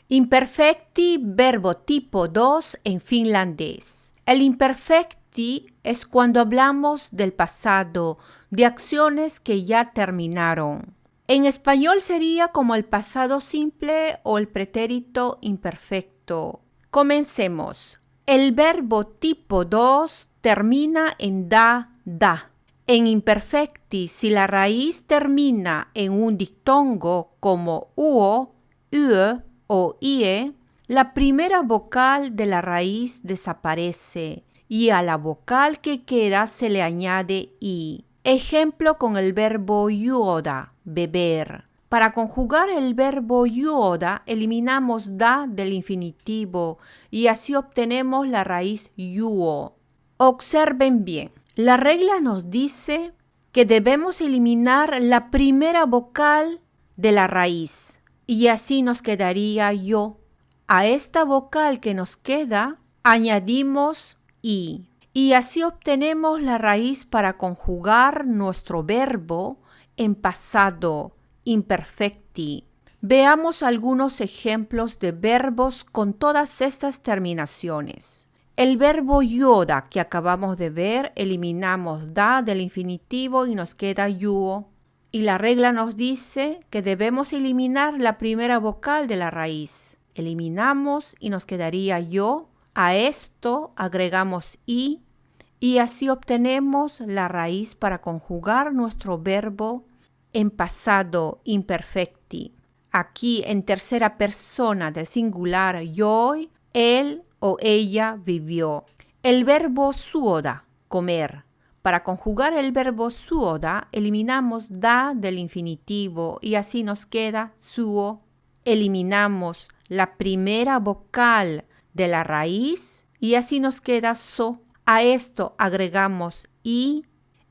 Imperfecti, verbo tipo 2 en finlandés. El imperfecti es cuando hablamos del pasado, de acciones que ya terminaron. En español sería como el pasado simple o el pretérito imperfecto. Comencemos. El verbo tipo 2 termina en da. En imperfecti, si la raíz termina en un dictongo como uo, ue o ie, la primera vocal de la raíz desaparece y a la vocal que queda se le añade i. Ejemplo con el verbo juoda, beber. Para conjugar el verbo juoda, eliminamos da del infinitivo y así obtenemos la raíz juo. Observen bien, la regla nos dice que debemos eliminar la primera vocal de la raíz y así nos quedaría yo. A esta vocal que nos queda añadimos i. Y así obtenemos la raíz para conjugar nuestro verbo en pasado imperfecti. Veamos algunos ejemplos de verbos con todas estas terminaciones. El verbo yoda que acabamos de ver, eliminamos da del infinitivo y nos queda yuo. Y la regla nos dice que debemos eliminar la primera vocal de la raíz. Eliminamos y nos quedaría yo. A esto agregamos i. Y así obtenemos la raíz para conjugar nuestro verbo en pasado imperfecti. Aquí en tercera persona del singular yo, él o ella vivió. El verbo suoda, comer. Para conjugar el verbo suoda, eliminamos da del infinitivo y así nos queda suo. Eliminamos la primera vocal de la raíz y así nos queda so. A esto agregamos i,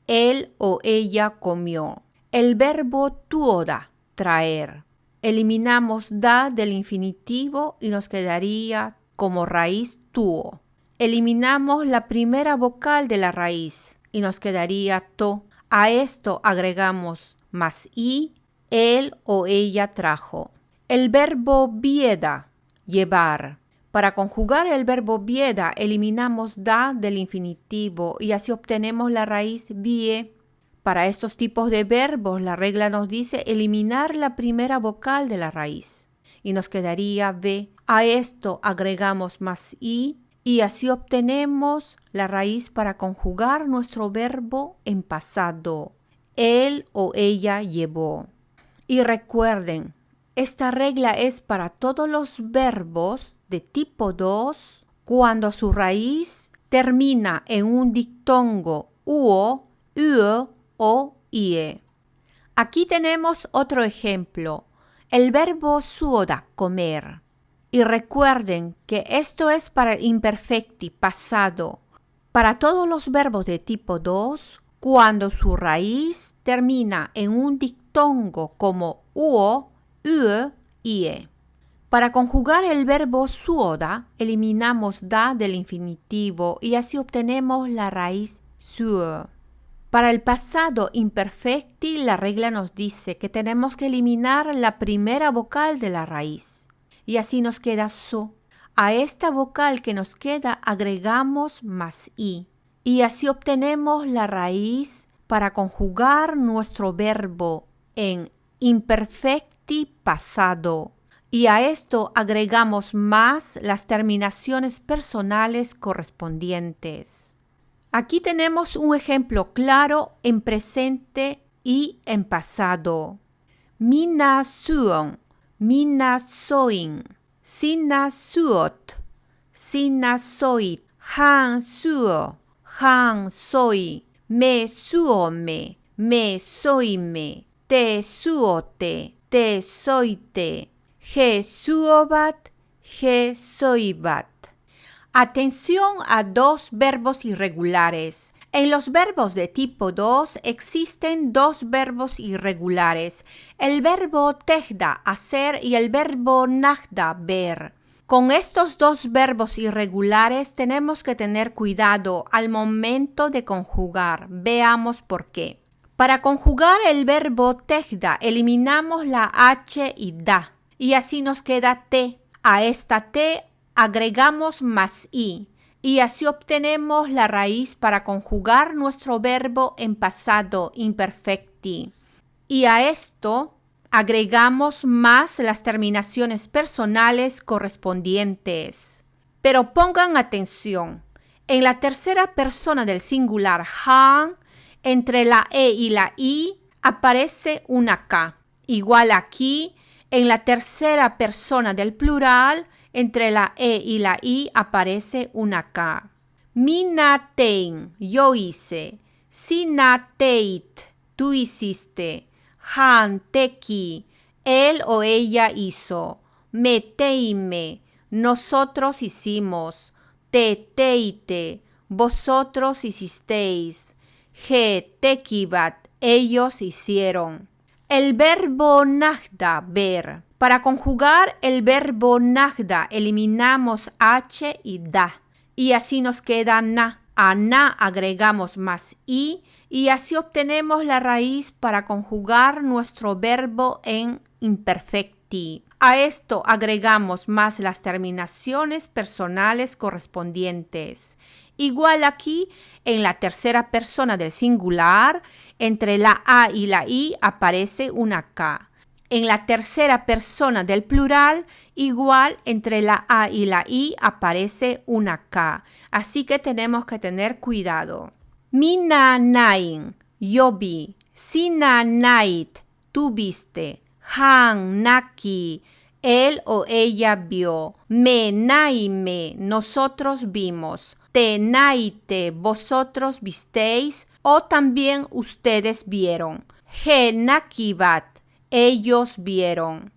él o ella comió. El verbo tuoda, traer. Eliminamos da del infinitivo y nos quedaría como raíz tuo. Eliminamos la primera vocal de la raíz y nos quedaría to. A esto agregamos más i, él o ella trajo. El verbo vieda, llevar. Para conjugar el verbo vieda, eliminamos da del infinitivo y así obtenemos la raíz vie. Para estos tipos de verbos, la regla nos dice eliminar la primera vocal de la raíz y nos quedaría ve. A esto agregamos más i y así obtenemos la raíz para conjugar nuestro verbo en pasado. Él o ella llevó. Y recuerden, esta regla es para todos los verbos de tipo 2 cuando su raíz termina en un dictongo uo, ue o ie. Aquí tenemos otro ejemplo, el verbo suoda, comer. Y recuerden que esto es para el imperfecti, pasado. Para todos los verbos de tipo 2, cuando su raíz termina en un dictongo como uo, ue, ie. Para conjugar el verbo suoda, eliminamos da del infinitivo y así obtenemos la raíz suo. Para el pasado imperfecti, la regla nos dice que tenemos que eliminar la primera vocal de la raíz y así nos queda so. A esta vocal que nos queda agregamos más i y así obtenemos la raíz para conjugar nuestro verbo en imperfecti pasado. Y a esto agregamos más las terminaciones personales correspondientes. Aquí tenemos un ejemplo claro en presente y en pasado. Minä syön, minä soin, sinä syöt, sinä soit, hän syö, hän soi, me syömme, me soimme, te syötte, te soitte, he syövät, he soivat. Atención a dos verbos irregulares. En los verbos de tipo 2 existen dos verbos irregulares, el verbo tehdä, hacer, y el verbo nähdä, ver. Con estos dos verbos irregulares tenemos que tener cuidado al momento de conjugar. Veamos por qué. Para conjugar el verbo tehdä eliminamos la h y da y así nos queda te. A esta T agregamos más I y así obtenemos la raíz para conjugar nuestro verbo en pasado imperfecti. Y a esto agregamos más las terminaciones personales correspondientes. Pero pongan atención, en la tercera persona del singular han, entre la E y la I aparece una K. Igual aquí, en la tercera persona del plural, entre la E y la I aparece una K. Minä tein, yo hice. Sinä teit, tú hiciste. Hän teki, él o ella hizo. Me teimme, nosotros hicimos. Te teitte, vosotros hicisteis. He tekivat, ellos hicieron. El verbo nähdä, ver. Para conjugar el verbo nähdä eliminamos H y da. Y así nos queda na. A na agregamos más i y así obtenemos la raíz para conjugar nuestro verbo en imperfecti. A esto agregamos más las terminaciones personales correspondientes. Igual aquí, en la tercera persona del singular, entre la A y la I aparece una K. En la tercera persona del plural, igual entre la A y la I aparece una K. Así que tenemos que tener cuidado. Minä näin, yo vi. Sinä näit, tú viste. Hän näki, él o ella vio. Me näimme, nosotros vimos. Te näitte, vosotros visteis. O también ustedes vieron. He näkivät, ellos vieron.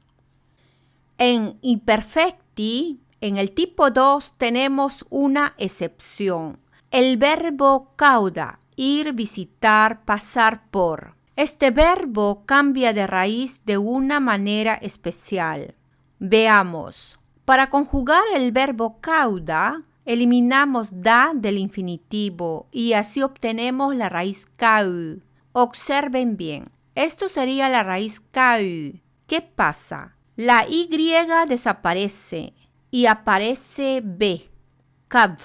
En imperfecti, en el tipo 2, tenemos una excepción. El verbo käydä, ir, visitar, pasar por. Este verbo cambia de raíz de una manera especial. Veamos. Para conjugar el verbo käydä, eliminamos da del infinitivo y así obtenemos la raíz käy. Observen bien. Esto sería la raíz käy. ¿Qué pasa? La Y desaparece y aparece B. Käv.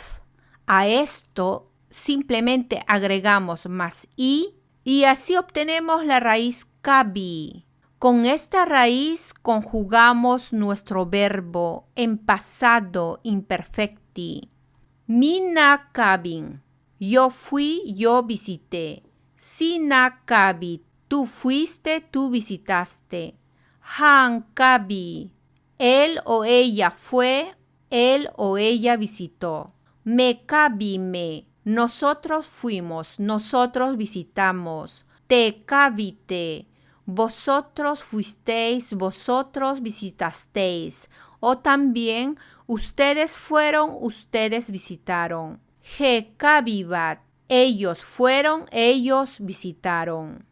A esto simplemente agregamos más I y así obtenemos la raíz kävi. Con esta raíz conjugamos nuestro verbo en pasado imperfecti. Minä kävin. Yo fui, yo visité. Sinä kävit. Tú fuiste, tú visitaste. Hän kävi. Él o ella fue, él o ella visitó. Me kävimme. Nosotros fuimos, nosotros visitamos. Te kävitte. Vosotros fuisteis, vosotros visitasteis. O también, ustedes fueron, ustedes visitaron. He kävivät. Ellos fueron, ellos visitaron.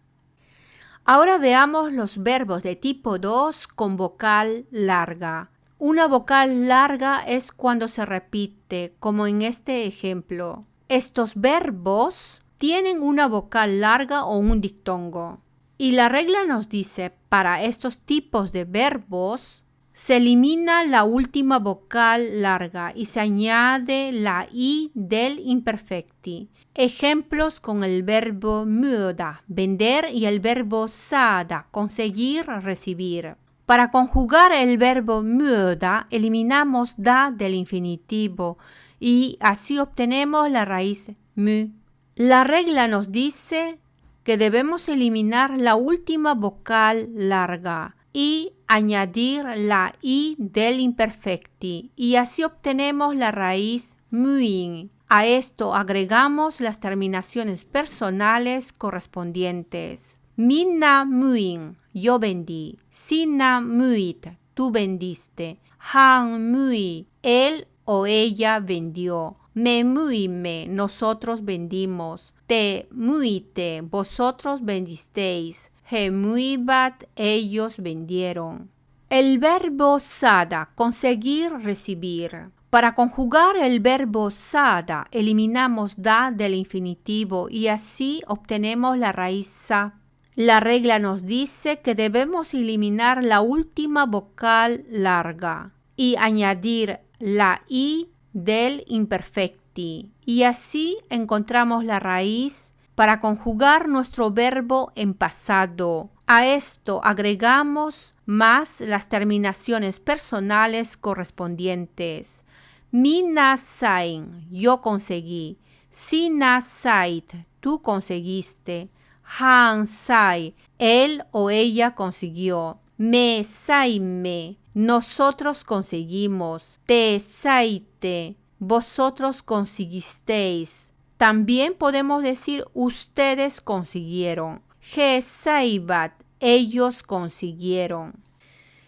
Ahora veamos los verbos de tipo 2 con vocal larga. Una vocal larga es cuando se repite, como en este ejemplo. Estos verbos tienen una vocal larga o un dictongo. Y la regla nos dice, para estos tipos de verbos, se elimina la última vocal larga y se añade la I del imperfecti. Ejemplos con el verbo möda, vender, y el verbo saada, conseguir, recibir. Para conjugar el verbo möda, eliminamos da del infinitivo y así obtenemos la raíz mü. La regla nos dice que debemos eliminar la última vocal larga y añadir la I del imperfecti y así obtenemos la raíz myin. A esto agregamos las terminaciones personales correspondientes. Minä myin, yo vendí. Sinä myit, tú vendiste. Hän myi, él o ella vendió. Me myimme, nosotros vendimos. Te myitte, vosotros vendisteis. He myivät, ellos vendieron. El verbo saada, conseguir, recibir. Para conjugar el verbo saada, eliminamos da del infinitivo y así obtenemos la raíz sa. La regla nos dice que debemos eliminar la última vocal larga y añadir la i del imperfecti. Y así encontramos la raíz para conjugar nuestro verbo en pasado. A esto agregamos más las terminaciones personales correspondientes. Minä sain, yo conseguí. Sinä sait, tú conseguiste. Hän sai, él o ella consiguió. Me saimme, nosotros conseguimos. Te saitte, vosotros conseguisteis. También podemos decir ustedes consiguieron. He saivat, ellos consiguieron.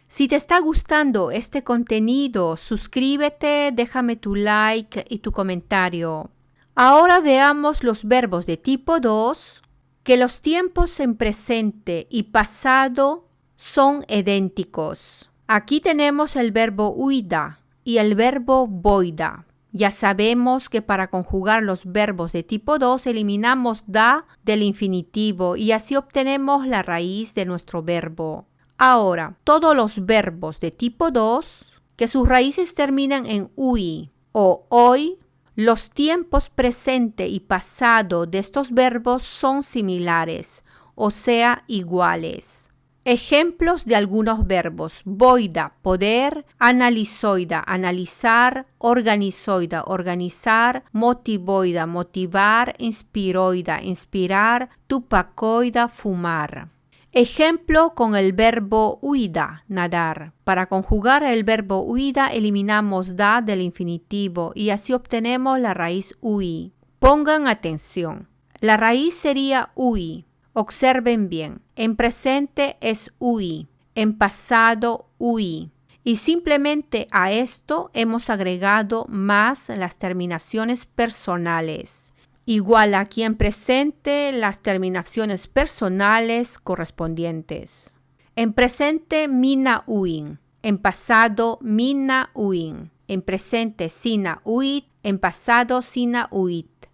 Si te está gustando este contenido, suscríbete, déjame tu like y tu comentario. Ahora veamos los verbos de tipo 2, que los tiempos en presente y pasado son idénticos. Aquí tenemos el verbo uida y el verbo voida. Ya sabemos que para conjugar los verbos de tipo 2 eliminamos da del infinitivo y así obtenemos la raíz de nuestro verbo. Ahora, todos los verbos de tipo 2 que sus raíces terminan en ui o hoy, los tiempos presente y pasado de estos verbos son similares, o sea, iguales. Ejemplos de algunos verbos: voida, poder; analizoida, analizar; organizoida, organizar; motivoida, motivar; inspiroida, inspirar; tupacoida, fumar. Ejemplo con el verbo huida, nadar. Para conjugar el verbo huida eliminamos da del infinitivo y así obtenemos la raíz ui. Pongan atención. La raíz sería ui. Observen bien. En presente es ui. En pasado ui. Y simplemente a esto hemos agregado más las terminaciones personales. Igual aquí en presente las terminaciones personales correspondientes. En presente minä uin, en pasado minä uin, en presente sinä uit, en pasado sinä uit,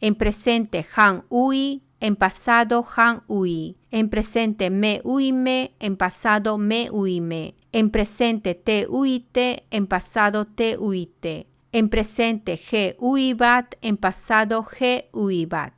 en presente hän ui, en pasado hän ui, en presente me uimme, en pasado me uimme, en presente te uite, en pasado te uite. En presente he uivat, en pasado he uivat.